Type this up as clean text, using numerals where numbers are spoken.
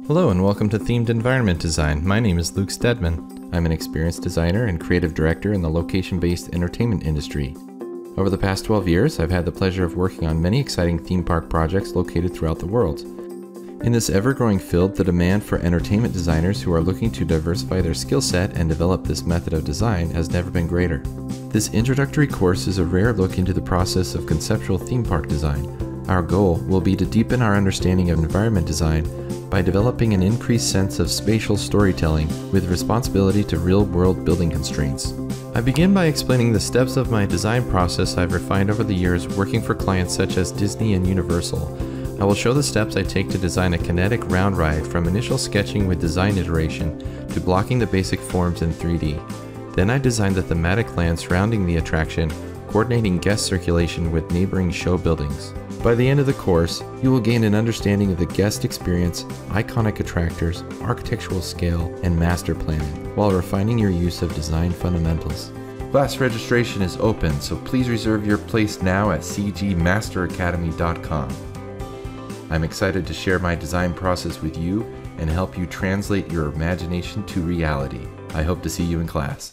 Hello and welcome to Themed Environment Design. My name is Luke Stedman. I'm an experienced designer and creative director in the location-based entertainment industry. Over the past 12 years, I've had the pleasure of working on many exciting theme park projects located throughout the world. In this ever-growing field, the demand for entertainment designers who are looking to diversify their skill set and develop this method of design has never been greater. This introductory course is a rare look into the process of conceptual theme park design. Our goal will be to deepen our understanding of environment design by developing an increased sense of spatial storytelling with responsibility to real-world building constraints. I begin by explaining the steps of my design process I've refined over the years working for clients such as Disney and Universal. I will show the steps I take to design a kinetic round ride from initial sketching with design iteration to blocking the basic forms in 3D. Then I design the thematic land surrounding the attraction, coordinating guest circulation with neighboring show buildings. By the end of the course, you will gain an understanding of the guest experience, iconic attractors, architectural scale, and master planning, while refining your use of design fundamentals. Class registration is open, so please reserve your place now at cgmasteracademy.com. I'm excited to share my design process with you and help you translate your imagination to reality. I hope to see you in class.